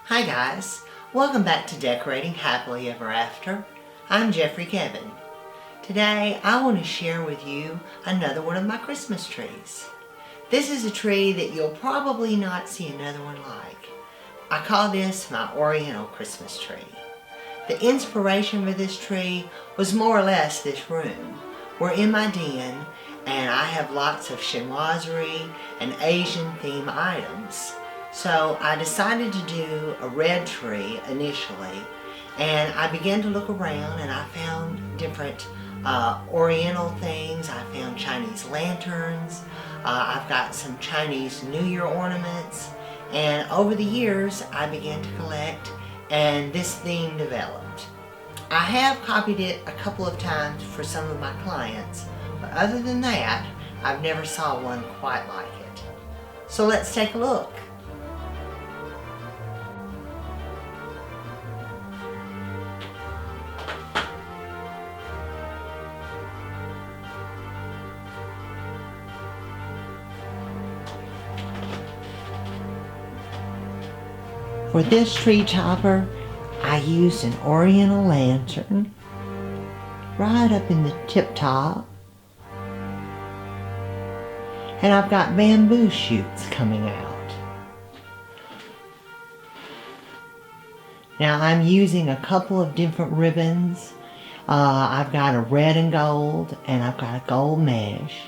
Hi guys, welcome back to Decorating Happily Ever After. I'm Jeffrey Kevin. Today I want to share with you another one of my Christmas trees. This is a tree that you'll probably not see another one like. I call this my Oriental Christmas tree. The inspiration for this tree was more or less this room. We're in my den and I have lots of chinoiserie and Asian theme items. So I decided to do a red tree initially, and I began to look around and I found different Oriental things. I found Chinese lanterns. I've got some Chinese New Year ornaments, and over the years I began to collect and this theme developed. I have copied it a couple of times for some of my clients, but other than that I've never saw one quite like it. So let's take a look. For this tree topper, I used an Oriental lantern right up in the tip top. And I've got bamboo shoots coming out. Now I'm using a couple of different ribbons. I've got a red and gold, and I've got a gold mesh.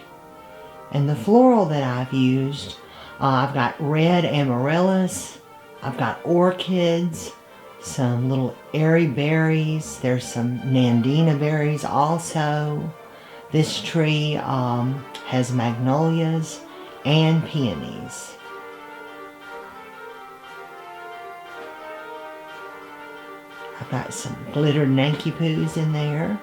And the floral that I've used, I've got red amaryllis, I've got orchids, some little airy berries, there's some nandina berries also. This tree has magnolias and peonies. I've got some glittered nanky-poos in there.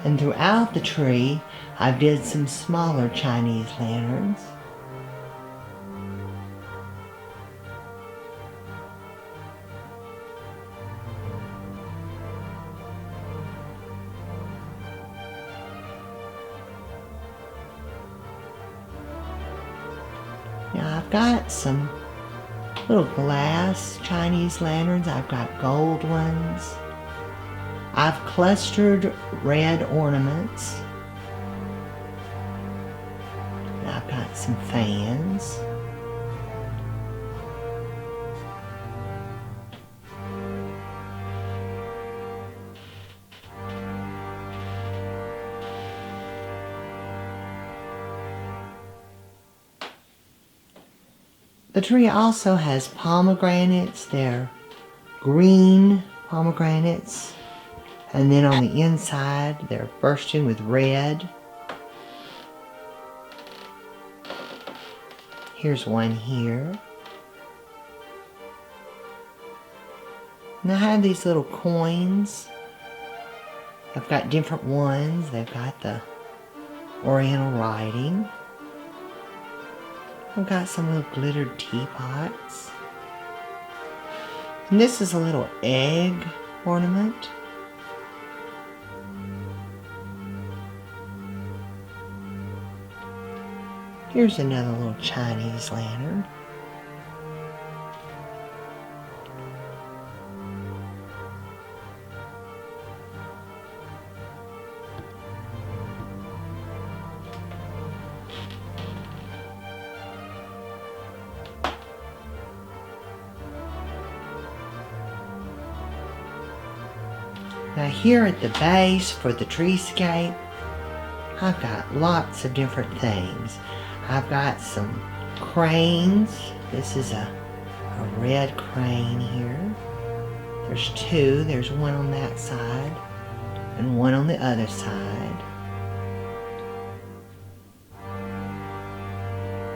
And throughout the tree, I did some smaller Chinese lanterns. Now I've got some little glass Chinese lanterns. I've got gold ones. I've clustered red ornaments. And I've got some fans. The tree also has pomegranates. They're green pomegranates. And then on the inside, they're bursting with red. Here's one here. And I have these little coins. I've got different ones. They've got the Oriental writing. I've got some little glittered teapots. And this is a little egg ornament. Here's another little Chinese lantern. Now here at the base for the treescape, I've got lots of different things. I've got some cranes. This is a red crane here. There's two. There's one on that side and one on the other side.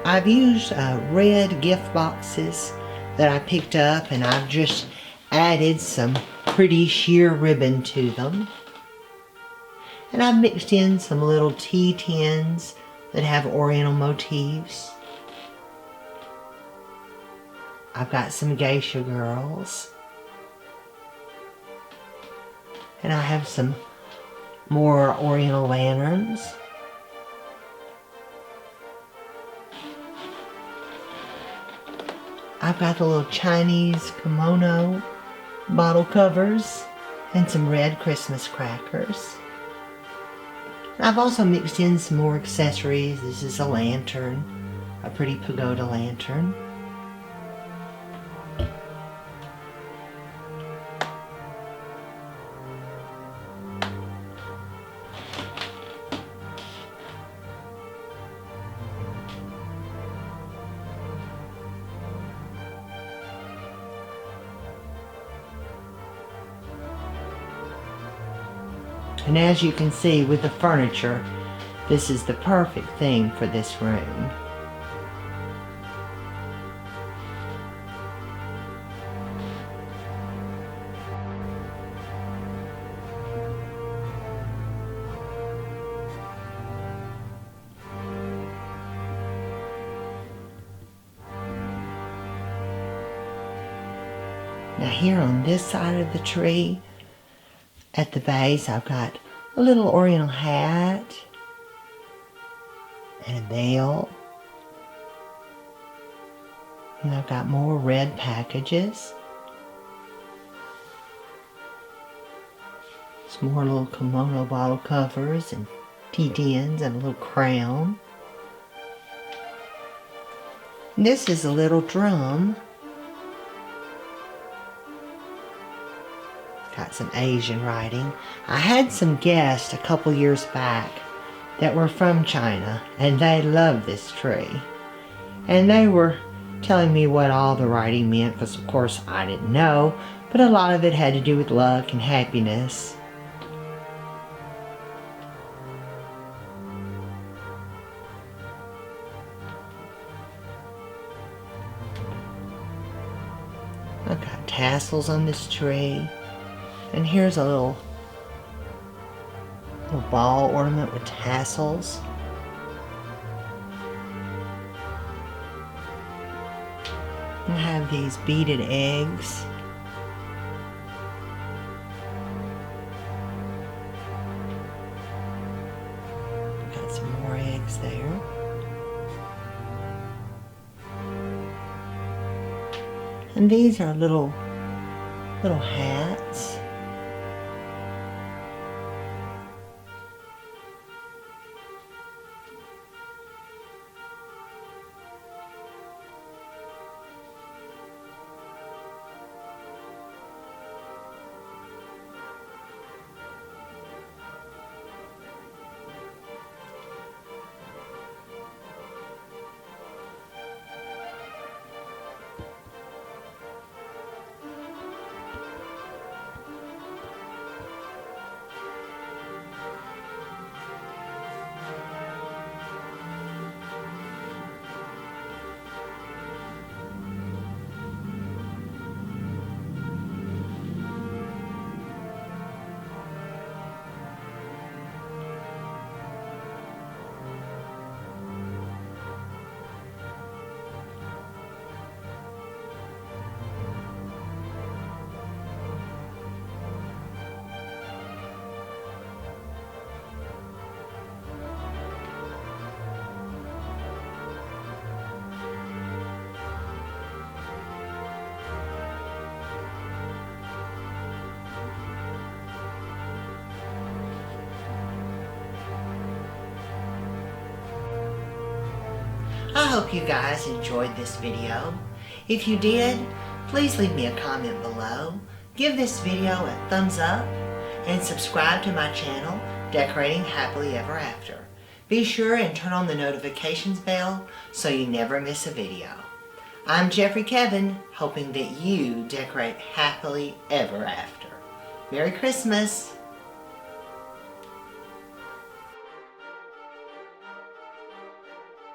I've used red gift boxes that I picked up, and I've just added some pretty sheer ribbon to them. And I've mixed in some little tea tins that have Oriental motifs. I've got some geisha girls. And I have some more Oriental lanterns. I've got the little Chinese kimono bottle covers and some red Christmas crackers. I've also mixed in some more accessories. This is a lantern, a pretty pagoda lantern. And as you can see with the furniture, this is the perfect thing for this room. Now here on this side of the tree, at the base, I've got a little Oriental hat and a veil. And I've got more red packages. Some more little kimono bottle covers and tea tins and a little crown. And this is a little drum. Got some Asian writing. I had some guests a couple years back that were from China, and they loved this tree. And they were telling me what all the writing meant, because of course I didn't know, but a lot of it had to do with luck and happiness. I've got tassels on this tree. And here's a little ball ornament with tassels. I have these beaded eggs. Got some more eggs there. And these are little hats. I hope you guys enjoyed this video. If you did, please leave me a comment below, give this video a thumbs up, and subscribe to my channel, Decorating Happily Ever After. Be sure and turn on the notifications bell so you never miss a video. I'm Jeffrey Kevin, hoping that you decorate happily ever after. Merry Christmas!